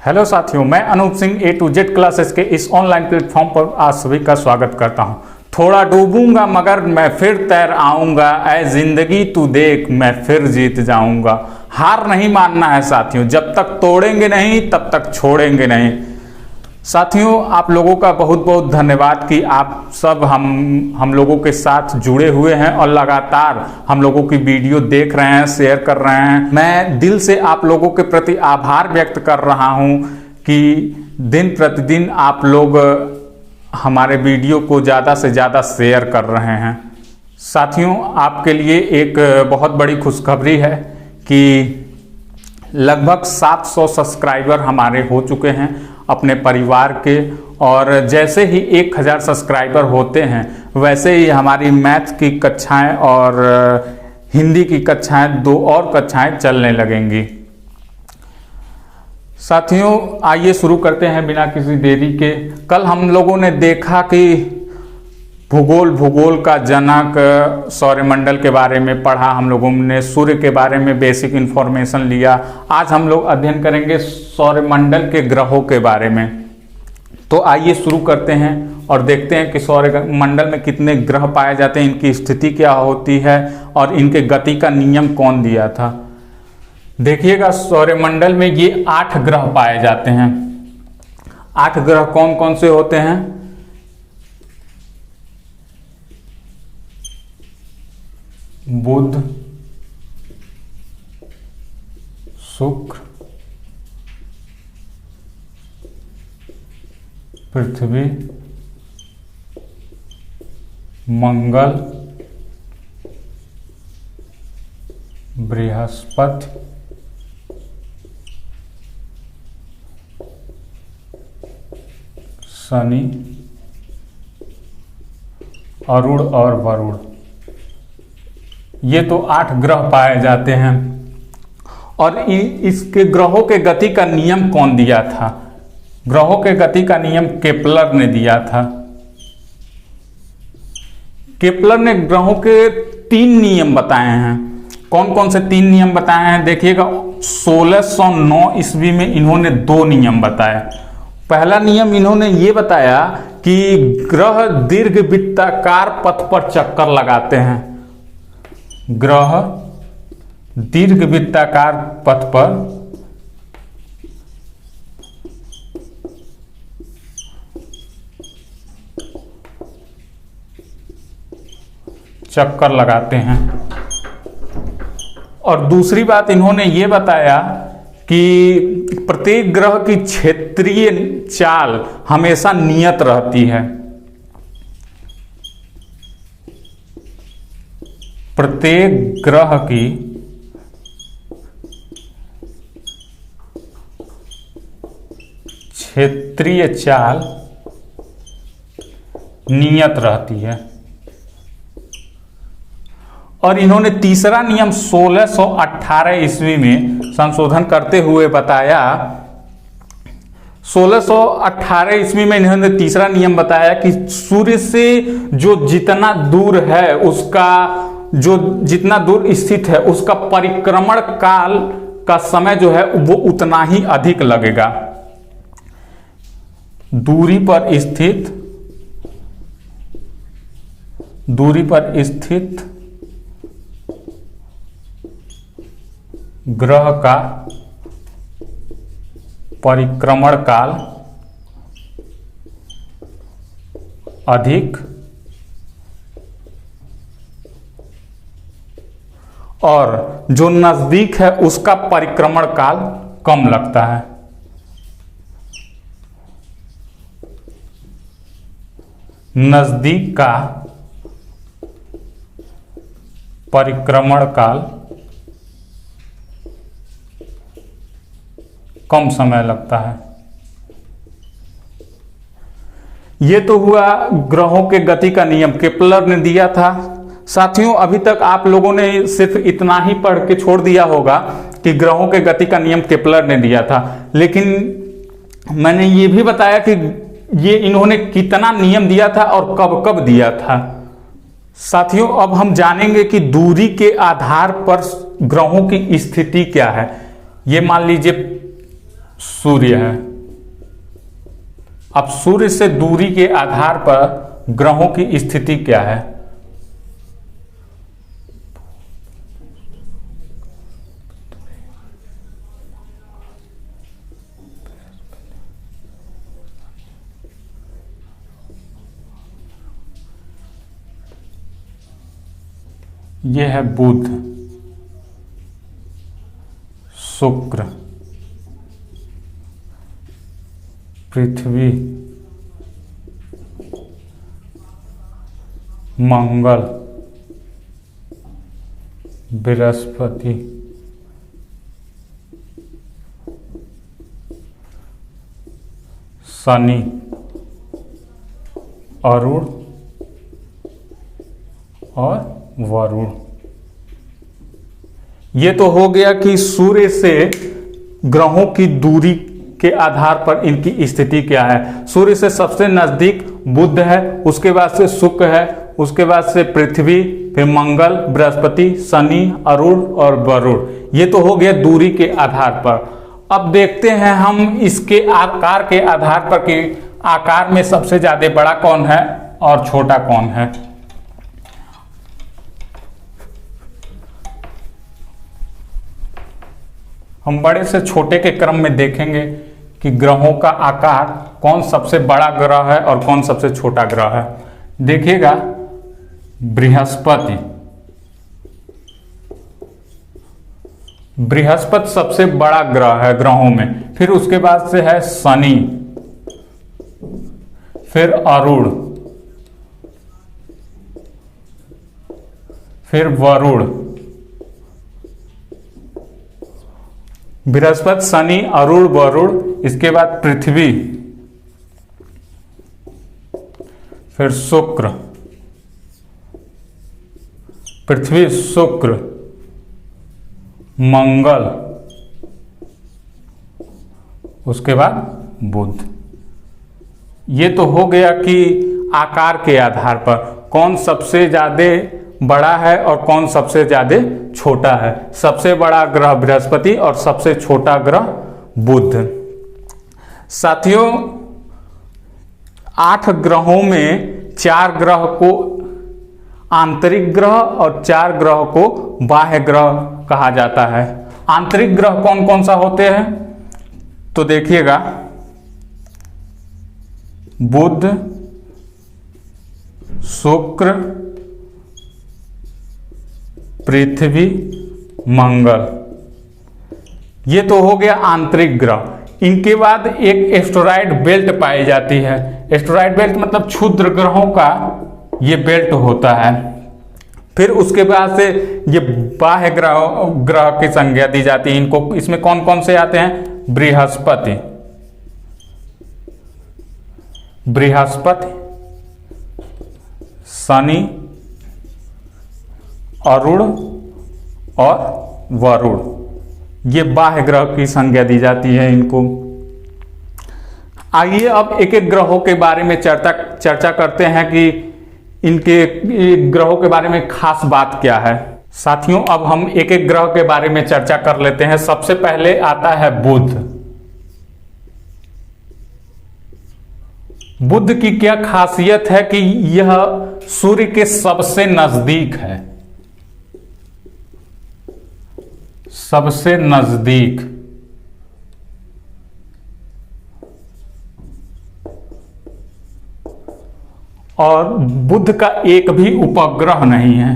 Hello साथियों, मैं अनूप सिंह ए to Z classes के इस ऑनलाइन प्लेटफॉर्म पर आप सभी का स्वागत करता हूं। थोड़ा डूबूंगा मगर मैं फिर तैर आऊंगा, ऐ जिंदगी तू देख मैं फिर जीत जाऊंगा। हार नहीं मानना है साथियों, जब तक तोड़ेंगे नहीं तब तक छोड़ेंगे नहीं। साथियों, आप लोगों का बहुत बहुत धन्यवाद कि आप सब हम लोगों के साथ जुड़े हुए हैं और लगातार हम लोगों की वीडियो देख रहे हैं, शेयर कर रहे हैं। मैं दिल से आप लोगों के प्रति आभार व्यक्त कर रहा हूं कि दिन प्रतिदिन आप लोग हमारे वीडियो को ज़्यादा से ज़्यादा शेयर कर रहे हैं। साथियों, आपके लिए एक बहुत बड़ी खुशखबरी है कि लगभग 700 सब्सक्राइबर हमारे हो चुके हैं अपने परिवार के, और जैसे ही 1000 सब्सक्राइबर होते हैं वैसे ही हमारी मैथ की कक्षाएं और हिंदी की कक्षाएं 2 और कक्षाएं चलने लगेंगी। साथियों, आइए शुरू करते हैं बिना किसी देरी के। कल हम लोगों ने देखा कि भूगोल का जनक सौरमंडल के बारे में पढ़ा, हम लोगों ने सूर्य के बारे में बेसिक इंफॉर्मेशन लिया। आज हम लोग अध्ययन करेंगे सौरमंडल के ग्रहों के बारे में। तो आइए शुरू करते हैं और देखते हैं कि सौरमंडल में कितने ग्रह पाए जाते हैं, इनकी स्थिति क्या होती है और इनके गति का नियम कौन दिया था। देखिएगा, सौरमंडल में ये 8 ग्रह पाए जाते हैं। 8 ग्रह कौन कौन से होते हैं? बुध, शुक्र, पृथ्वी, मंगल, बृहस्पति, शनि, अरुण और वरुण। ये तो 8 ग्रह पाए जाते हैं। और इसके ग्रहों के गति का नियम कौन दिया था? ग्रहों के गति का नियम केपलर ने दिया था। केपलर ने ग्रहों के 3 नियम बताए हैं। कौन कौन से 3 नियम बताए हैं? देखिएगा, 1609 ईस्वी में इन्होंने 2 नियम बताए। पहला नियम इन्होंने ये बताया कि ग्रह दीर्घवृत्ताकार पथ पर चक्कर लगाते हैं। ग्रह दीर्घवृत्ताकार पथ पर चक्कर लगाते हैं। और दूसरी बात इन्होंने ये बताया कि प्रत्येक ग्रह की क्षेत्रीय चाल हमेशा नियत रहती है। प्रत्येक ग्रह की क्षेत्रीय चाल नियत रहती है। और इन्होंने तीसरा नियम 1618 ईस्वी में संशोधन करते हुए बताया। 1618 ईस्वी में इन्होंने तीसरा नियम बताया कि सूर्य से जो जितना दूर है, उसका जो जितना दूर स्थित है, उसका परिक्रमण काल का समय जो है वो उतना ही अधिक लगेगा। दूरी पर स्थित ग्रह का परिक्रमण काल अधिक और जो नजदीक है उसका परिक्रमण काल कम लगता है। नजदीक का परिक्रमण काल कम समय लगता है। यह तो हुआ ग्रहों के गति का नियम, केपलर ने दिया था। साथियों, अभी तक आप लोगों ने सिर्फ इतना ही पढ़ के छोड़ दिया होगा कि ग्रहों के गति का नियम केपलर ने दिया था, लेकिन मैंने ये भी बताया कि ये इन्होंने कितना नियम दिया था और कब कब दिया था। साथियों, अब हम जानेंगे कि दूरी के आधार पर ग्रहों की स्थिति क्या है। ये मान लीजिए सूर्य है। अब सूर्य से दूरी के आधार पर ग्रहों की स्थिति क्या है? यह है बुध, शुक्र, पृथ्वी, मंगल, बृहस्पति, शनि, अरुण और वरुण। ये तो हो गया कि सूर्य से ग्रहों की दूरी के आधार पर इनकी स्थिति क्या है। सूर्य से सबसे नजदीक बुध है, उसके बाद से शुक्र है, उसके बाद से पृथ्वी, फिर मंगल, बृहस्पति, शनि, अरुण और वरुण। ये तो हो गया दूरी के आधार पर। अब देखते हैं हम इसके आकार के आधार पर कि आकार में सबसे ज्यादा बड़ा कौन है और छोटा कौन है। हम बड़े से छोटे के क्रम में देखेंगे कि ग्रहों का आकार कौन सबसे बड़ा ग्रह है और कौन सबसे छोटा ग्रह है। देखिएगा, बृहस्पति, बृहस्पति सबसे बड़ा ग्रह है ग्रहों में। फिर उसके बाद से है शनि, फिर अरुण, फिर वरुण। बृहस्पति, शनि, अरुण, वरुण, इसके बाद पृथ्वी, फिर शुक्र, पृथ्वी, शुक्र, मंगल, उसके बाद बुध। ये तो हो गया कि आकार के आधार पर कौन सबसे ज्यादा बड़ा है और कौन सबसे ज्यादा छोटा है। सबसे बड़ा ग्रह बृहस्पति और सबसे छोटा ग्रह बुध। साथियों, 8 ग्रहों में 4 ग्रह को आंतरिक ग्रह और 4 ग्रह को बाह्य ग्रह कहा जाता है। आंतरिक ग्रह कौन कौन सा होते हैं तो देखिएगा, बुध, शुक्र, पृथ्वी, मंगल। ये तो हो गया आंतरिक ग्रह। इनके बाद एक एस्टेरॉयड बेल्ट पाई जाती है। एस्टेरॉयड बेल्ट मतलब क्षुद्र ग्रहों का ये बेल्ट होता है। फिर उसके बाद से ये बाह्य ग्रह की संज्ञा दी जाती है इनको। इसमें कौन कौन से आते हैं? बृहस्पति, शनि, अरुण और वरुण। ये बाह्य ग्रह की संज्ञा दी जाती है इनको। आइए अब एक एक ग्रहों के बारे में चर्चा करते हैं कि इनके ग्रहों के बारे में खास बात क्या है। साथियों, अब हम एक एक ग्रह के बारे में चर्चा कर लेते हैं। सबसे पहले आता है बुध। बुध की क्या खासियत है कि यह सूर्य के सबसे नजदीक है, सबसे नजदीक। और बुध का एक भी उपग्रह नहीं है।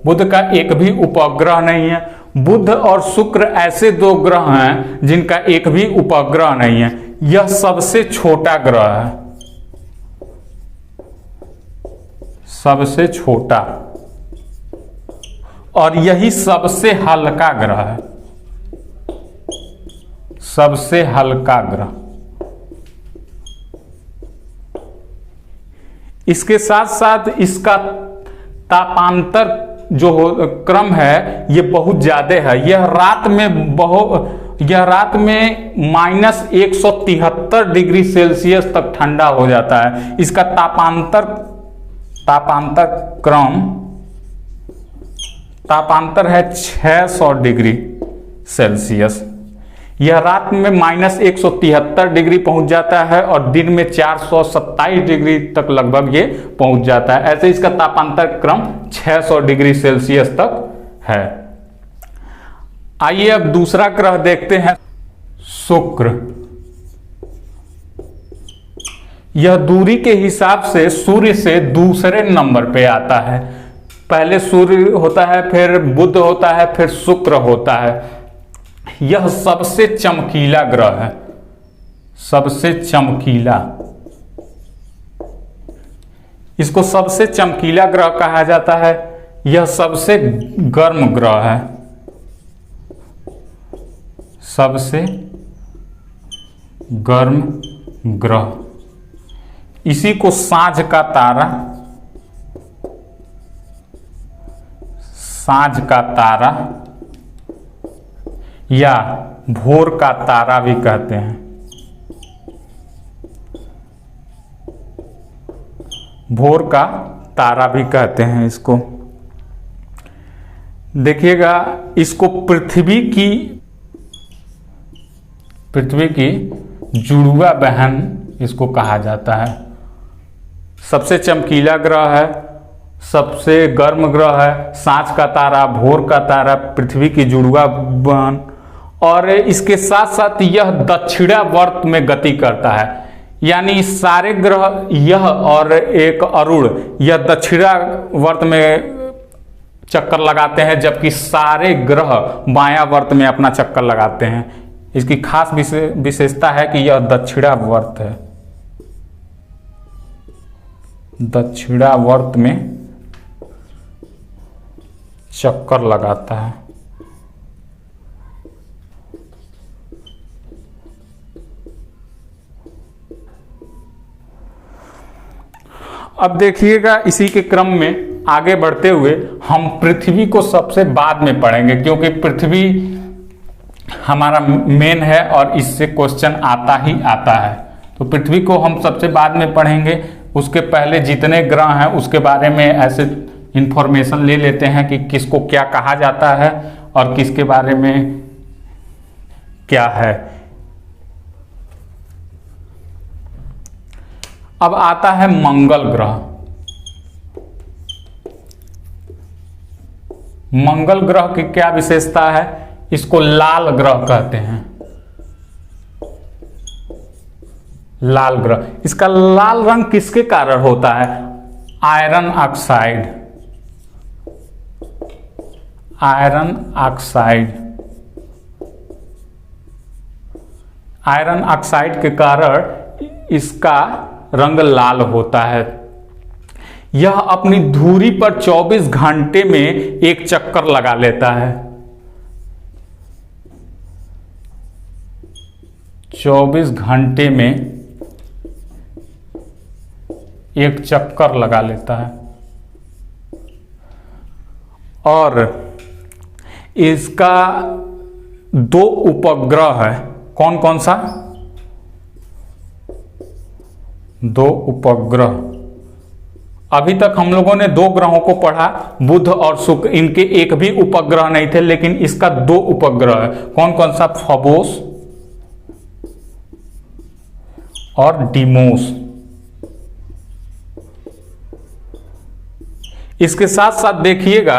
बुध का एक भी उपग्रह नहीं है। बुध और शुक्र ऐसे 2 ग्रह हैं जिनका एक भी उपग्रह नहीं है। यह सबसे छोटा ग्रह है, सबसे छोटा, और यही सबसे हल्का ग्रह है, सबसे हल्का ग्रह। इसके साथ साथ इसका तापांतर जो क्रम है ये बहुत ज्यादा है। यह रात में -173 डिग्री सेल्सियस तक ठंडा हो जाता है। इसका तापांतर है 600 डिग्री सेल्सियस। यह रात में -173 डिग्री पहुंच जाता है और दिन में 427 डिग्री तक लगभग ये पहुंच जाता है। ऐसे इसका तापांतर क्रम 600 डिग्री सेल्सियस तक है। आइए अब दूसरा ग्रह देखते हैं, शुक्र। यह दूरी के हिसाब से सूर्य से दूसरे नंबर पे आता है। पहले सूर्य होता है, फिर बुध होता है, फिर शुक्र होता है। यह सबसे चमकीला ग्रह है, सबसे चमकीला। इसको सबसे चमकीला ग्रह कहा जाता है। यह सबसे गर्म ग्रह है, सबसे गर्म ग्रह। इसी को सांझ का तारा, सांझ का तारा या भोर का तारा भी कहते हैं। भोर का तारा भी कहते हैं इसको। देखिएगा, इसको पृथ्वी की जुड़वा बहन इसको कहा जाता है। सबसे चमकीला ग्रह है, सबसे गर्म ग्रह है, सांझ का तारा, भोर का तारा, पृथ्वी की जुड़वा बहन। और इसके साथ साथ यह दक्षिणावर्त में गति करता है, यानी सारे ग्रह, यह और एक अरुण, यह दक्षिणावर्त में चक्कर लगाते हैं, जबकि सारे ग्रह बायावर्त में अपना चक्कर लगाते हैं। इसकी खास विशेषता है कि यह दक्षिणावर्त है, दक्षिणावर्त में चक्कर लगाता है। अब देखिएगा, इसी के क्रम में आगे बढ़ते हुए हम पृथ्वी को सबसे बाद में पढ़ेंगे, क्योंकि पृथ्वी हमारा मेन है और इससे क्वेश्चन आता ही आता है। तो पृथ्वी को हम सबसे बाद में पढ़ेंगे। उसके पहले जितने ग्रह हैं उसके बारे में ऐसे इंफॉर्मेशन ले लेते हैं कि किसको क्या कहा जाता है और किसके बारे में क्या है। अब आता है मंगल ग्रह। मंगल ग्रह की क्या विशेषता है? इसको लाल ग्रह कहते हैं, लाल ग्रह। इसका लाल रंग किसके कारण होता है? Iron oxide, iron oxide, iron oxide के कारण इसका रंग लाल होता है। यह अपनी धुरी पर 24 घंटे में एक चक्कर लगा लेता है, 24 घंटे में एक चक्कर लगा लेता है। और इसका 2 उपग्रह है। कौन कौन सा? 2 उपग्रह। अभी तक हम लोगों ने 2 ग्रहों को पढ़ा, बुध और शुक्र। इनके एक भी उपग्रह नहीं थे, लेकिन इसका 2 उपग्रह है। कौन कौन सा? फबोस और डीमोस। इसके साथ साथ देखिएगा,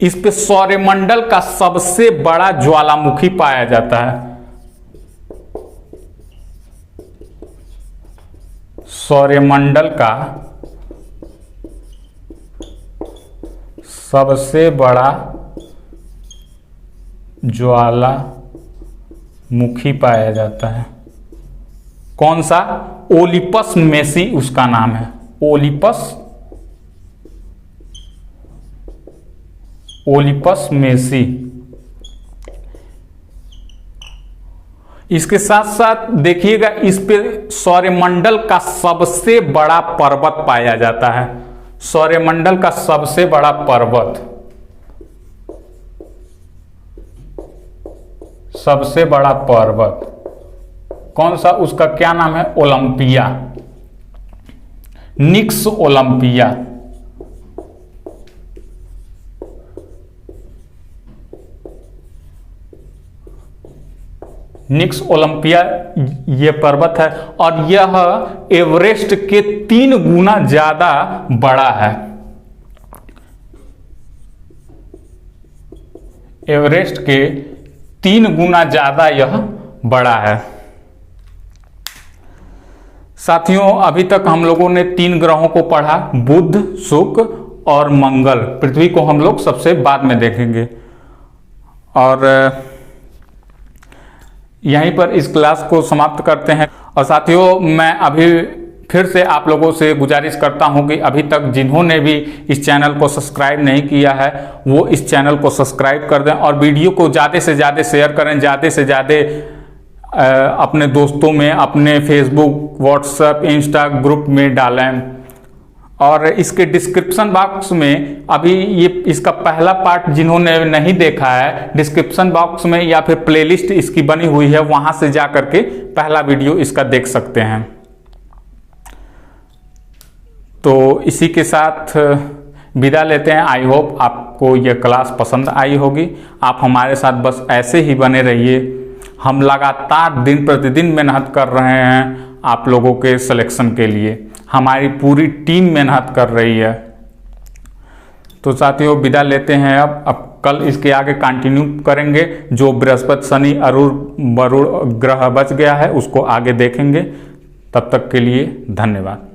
इस पे सौरमंडल का सबसे बड़ा ज्वालामुखी पाया जाता है। सौरमंडल का सबसे बड़ा ज्वालामुखी पाया जाता है। कौन सा? ओलिपस मेसी उसका नाम है, ओलिपस, ओलिपस मेसी। इसके साथ साथ देखिएगा, इस पे सौरमंडल का सबसे बड़ा पर्वत पाया जाता है। सौरमंडल का सबसे बड़ा पर्वत, सबसे बड़ा पर्वत कौन सा? उसका क्या नाम है? ओलंपिया, निक्स ओलंपिया। निक्स ओलंपिया ये पर्वत है और यह एवरेस्ट के 3 गुना ज्यादा बड़ा है। एवरेस्ट के 3 गुना ज्यादा यह बड़ा है। साथियों, अभी तक हम लोगों ने 3 ग्रहों को पढ़ा, बुध, शुक्र और मंगल। पृथ्वी को हम लोग सबसे बाद में देखेंगे। और यहीं पर इस क्लास को समाप्त करते हैं। और साथियों, मैं अभी फिर से आप लोगों से गुजारिश करता हूं कि अभी तक जिन्होंने भी इस चैनल को सब्सक्राइब नहीं किया है वो इस चैनल को सब्सक्राइब कर दें और वीडियो को ज़्यादा से ज़्यादा शेयर करें, ज़्यादा से ज़्यादा अपने दोस्तों में, अपने फेसबुक, व्हाट्सएप, इंस्टा ग्रुप में डालें। और इसके डिस्क्रिप्शन बॉक्स में अभी ये इसका पहला पार्ट जिन्होंने नहीं देखा है, डिस्क्रिप्शन बॉक्स में या फिर प्लेलिस्ट इसकी बनी हुई है, वहां से जा करके पहला वीडियो इसका देख सकते हैं। तो इसी के साथ विदा लेते हैं। आई होप आपको यह क्लास पसंद आई होगी। आप हमारे साथ बस ऐसे ही बने रहिए। हम लगातार दिन प्रतिदिन मेहनत कर रहे हैं आप लोगों के सिलेक्शन के लिए। हमारी पूरी टीम मेहनत कर रही है। तो साथियों, विदा लेते हैं। अब कल इसके आगे कंटिन्यू करेंगे। जो बृहस्पति, शनि, वरुण ग्रह बच गया है उसको आगे देखेंगे। तब तक के लिए धन्यवाद।